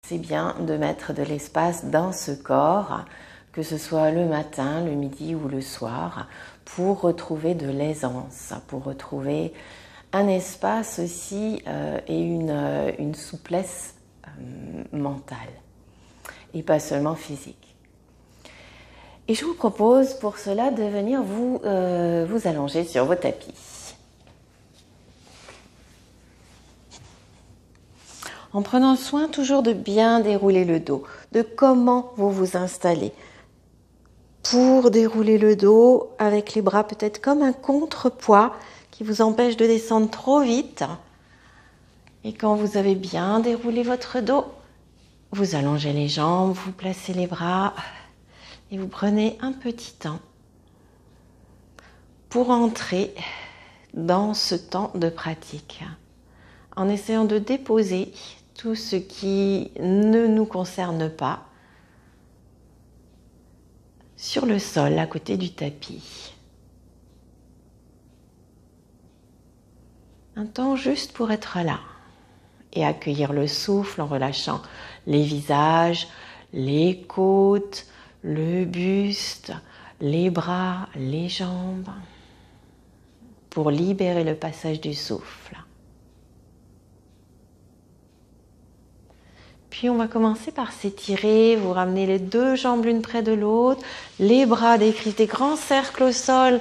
C'est bien de mettre de l'espace dans ce corps, que ce soit le matin, le midi ou le soir, pour retrouver de l'aisance, pour retrouver un espace aussi et une souplesse mentale et pas seulement physique. Et je vous propose pour cela de venir vous allonger sur vos tapis. En prenant soin toujours de bien dérouler le dos, de comment vous vous installez. Pour dérouler le dos avec les bras peut-être comme un contrepoids qui vous empêche de descendre trop vite. Et quand vous avez bien déroulé votre dos, vous allongez les jambes, vous placez les bras et vous prenez un petit temps pour entrer dans ce temps de pratique en essayant de déposer tout ce qui ne nous concerne pas sur le sol à côté du tapis. Un temps juste pour être là et accueillir le souffle en relâchant les visages, les côtes, le buste, les bras, les jambes, pour libérer le passage du souffle. Puis on va commencer par s'étirer, vous ramenez les deux jambes l'une près de l'autre, les bras décrivent des grands cercles au sol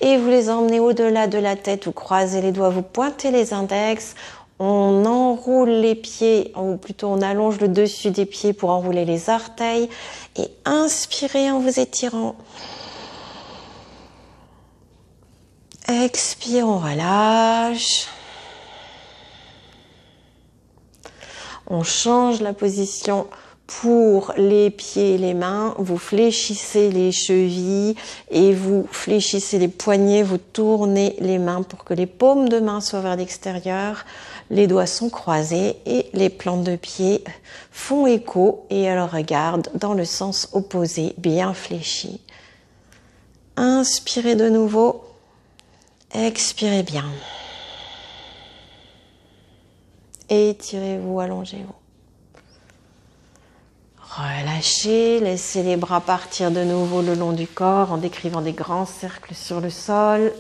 et vous les emmenez au-delà de la tête, vous croisez les doigts, vous pointez les index, on enroule les pieds, ou plutôt on allonge le dessus des pieds pour enrouler les orteils et inspirez en vous étirant. Expire, on relâche. On change la position pour les pieds et les mains. Vous fléchissez les chevilles et vous fléchissez les poignets. Vous tournez les mains pour que les paumes de main soient vers l'extérieur. Les doigts sont croisés et les plantes de pied font écho et elles regardent dans le sens opposé, bien fléchi. Inspirez de nouveau. Expirez bien. Étirez-vous, allongez-vous. Relâchez, laissez les bras partir de nouveau le long du corps en décrivant des grands cercles sur le sol.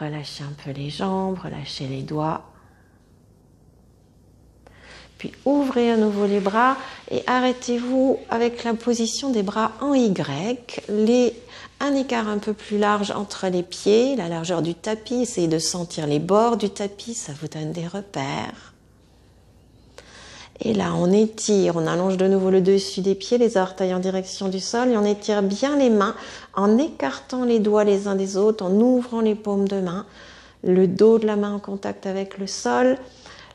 Relâchez un peu les jambes, relâchez les doigts. Puis ouvrez à nouveau les bras et arrêtez-vous avec la position des bras en Y. Un écart un peu plus large entre les pieds, la largeur du tapis. Essayez de sentir les bords du tapis, ça vous donne des repères. Et là, on étire, on allonge de nouveau le dessus des pieds, les orteils en direction du sol et on étire bien les mains en écartant les doigts les uns des autres, en ouvrant les paumes de main, le dos de la main en contact avec le sol,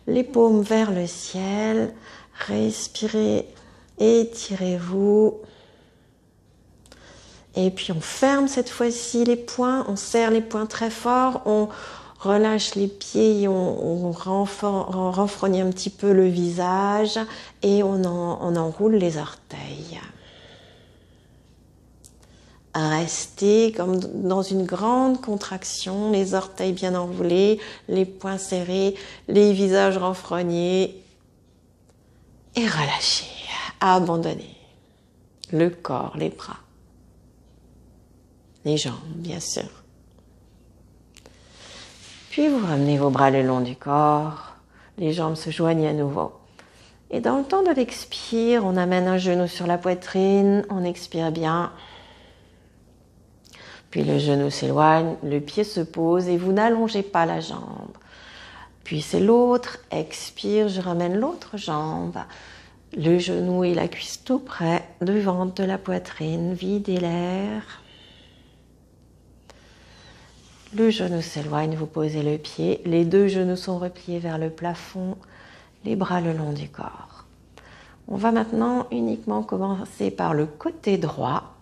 les paumes vers le ciel. Respirez, étirez-vous. Et puis on ferme cette fois-ci les poings, on serre les poings très fort, on relâche les pieds, on renfrogne un petit peu le visage et on enroule les orteils. Restez comme dans une grande contraction, les orteils bien enroulés, les poings serrés, les visages renfrognés et relâchez, abandonnez le corps, les bras, les jambes bien sûr. Puis vous ramenez vos bras le long du corps, les jambes se joignent à nouveau. Et dans le temps de l'expire, on amène un genou sur la poitrine, on expire bien. Puis le genou s'éloigne, le pied se pose et vous n'allongez pas la jambe. Puis c'est l'autre, expire, je ramène l'autre jambe. Le genou et la cuisse tout près devant de la poitrine, videz l'air. Le genou s'éloigne, vous posez le pied, les deux genoux sont repliés vers le plafond, les bras le long du corps. On va maintenant uniquement commencer par le côté droit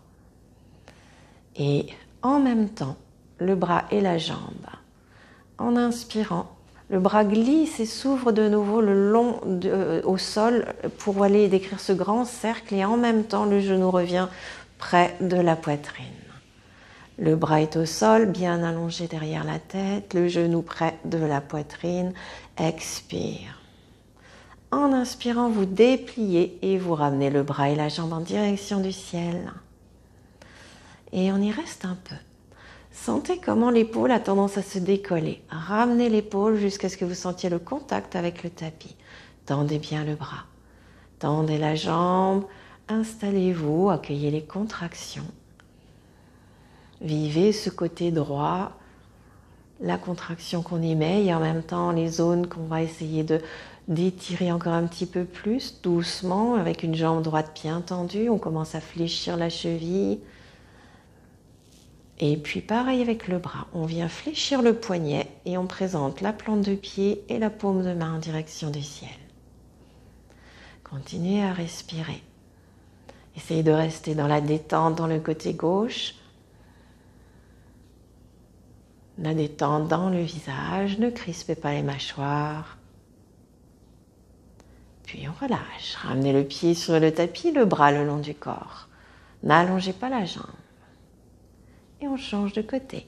et en même temps le bras et la jambe. En inspirant, le bras glisse et s'ouvre de nouveau le long au sol pour aller décrire ce grand cercle et en même temps le genou revient près de la poitrine. Le bras est au sol, bien allongé derrière la tête, le genou près de la poitrine. Expire. En inspirant, vous dépliez et vous ramenez le bras et la jambe en direction du ciel. Et on y reste un peu. Sentez comment l'épaule a tendance à se décoller. Ramenez l'épaule jusqu'à ce que vous sentiez le contact avec le tapis. Tendez bien le bras. Tendez la jambe. Installez-vous, accueillez les contractions. Vivez ce côté droit, la contraction qu'on y met et en même temps les zones qu'on va essayer d'étirer encore un petit peu plus doucement avec une jambe droite bien tendue. On commence à fléchir la cheville. Et puis pareil avec le bras, on vient fléchir le poignet et on présente la plante de pied et la paume de main en direction du ciel. Continuez à respirer. Essayez de rester dans la détente dans le côté gauche. La détente dans le visage, ne crispez pas les mâchoires. Puis on relâche. Ramenez le pied sur le tapis, le bras le long du corps. N'allongez pas la jambe. Et on change de côté.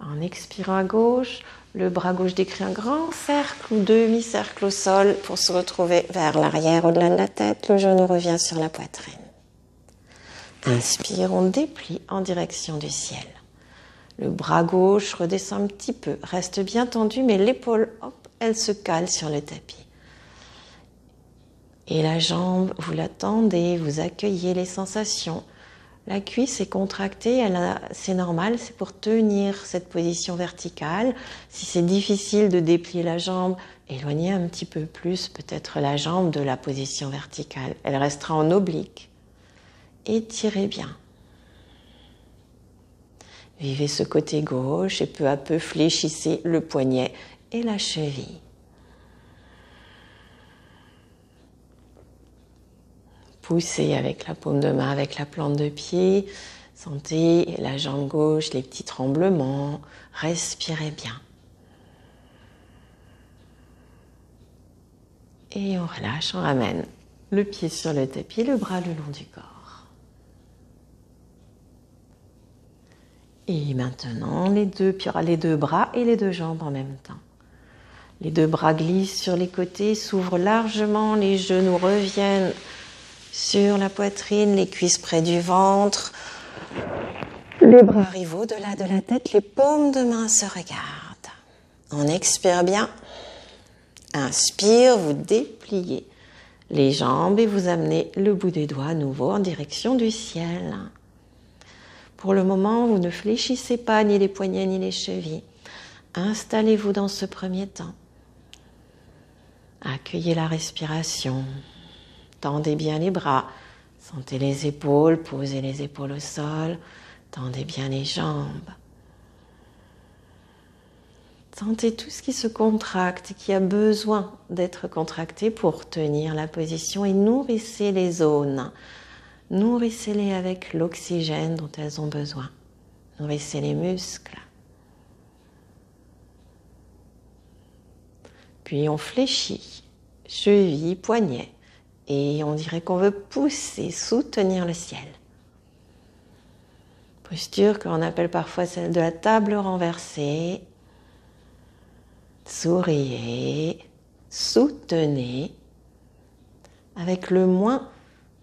En expirant à gauche, le bras gauche décrit un grand cercle ou demi-cercle au sol pour se retrouver vers l'arrière au-delà de la tête. Le genou revient sur la poitrine. Inspire, on déplie en direction du ciel. Le bras gauche redescend un petit peu, reste bien tendu, mais l'épaule, hop, elle se cale sur le tapis. Et la jambe, vous la tendez, vous accueillez les sensations. La cuisse est contractée, c'est normal, c'est pour tenir cette position verticale. Si c'est difficile de déplier la jambe, éloignez un petit peu plus peut-être la jambe de la position verticale. Elle restera en oblique. Étirez bien. Vivez ce côté gauche et peu à peu fléchissez le poignet et la cheville. Poussez avec la paume de main, avec la plante de pied. Sentez la jambe gauche, les petits tremblements. Respirez bien. Et on relâche, on ramène le pied sur le tapis, le bras le long du corps. Et maintenant, les deux bras et les deux jambes en même temps. Les deux bras glissent sur les côtés, s'ouvrent largement, les genoux reviennent sur la poitrine, les cuisses près du ventre. Les bras arrivent au-delà de la tête, les paumes de main se regardent. On expire bien. Inspire, vous dépliez les jambes et vous amenez le bout des doigts à nouveau en direction du ciel. Pour le moment, vous ne fléchissez pas ni les poignets ni les chevilles. Installez-vous dans ce premier temps. Accueillez la respiration. Tendez bien les bras, sentez les épaules, posez les épaules au sol, tendez bien les jambes. Sentez tout ce qui se contracte, qui a besoin d'être contracté pour tenir la position et nourrissez les zones. Nourrissez-les avec l'oxygène dont elles ont besoin. Nourrissez les muscles. Puis on fléchit, cheville, poignet. Et on dirait qu'on veut pousser, soutenir le ciel. Posture qu'on appelle parfois celle de la table renversée. Souriez, soutenez, avec le moins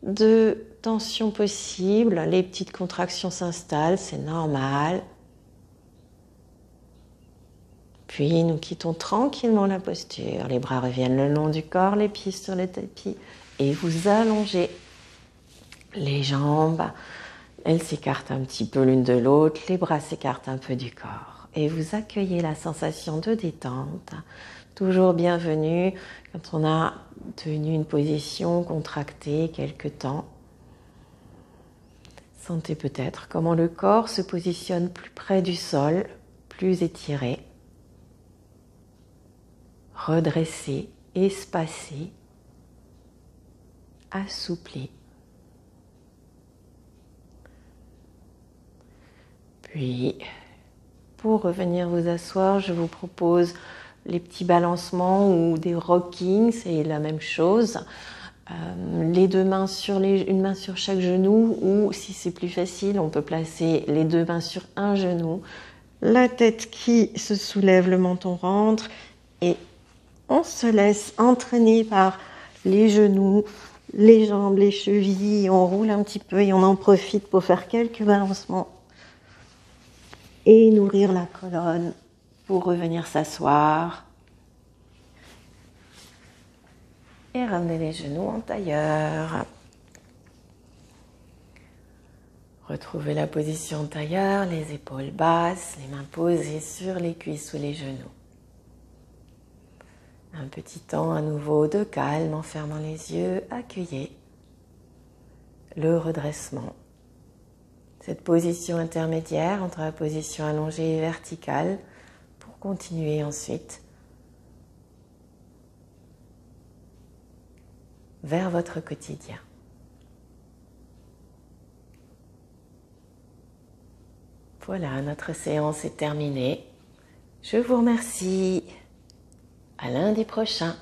de tension possible. Les petites contractions s'installent, c'est normal. Puis nous quittons tranquillement la posture. Les bras reviennent le long du corps, les pieds sur le tapis. Et vous allongez les jambes. Elles s'écartent un petit peu l'une de l'autre. Les bras s'écartent un peu du corps. Et vous accueillez la sensation de détente. Toujours bienvenue quand on a tenu une position contractée quelque temps. Sentez peut-être comment le corps se positionne plus près du sol, plus étiré. Redressé, espacé. Assoupli. Puis, pour revenir vous asseoir, je vous propose les petits balancements ou des rockings, c'est la même chose. Les deux mains une main sur chaque genou, ou si c'est plus facile, on peut placer les deux mains sur un genou. La tête qui se soulève, le menton rentre et On se laisse entraîner par les genoux, les jambes, les chevilles. On roule un petit peu et on en profite pour faire quelques balancements. Et nourrir la colonne pour revenir s'asseoir. Et ramener les genoux en tailleur. Retrouvez la position tailleur, les épaules basses, les mains posées sur les cuisses ou les genoux. Un petit temps à nouveau de calme en fermant les yeux, accueillez le redressement. Cette position intermédiaire entre la position allongée et verticale pour continuer ensuite vers votre quotidien. Voilà, notre séance est terminée. Je vous remercie. À lundi prochain.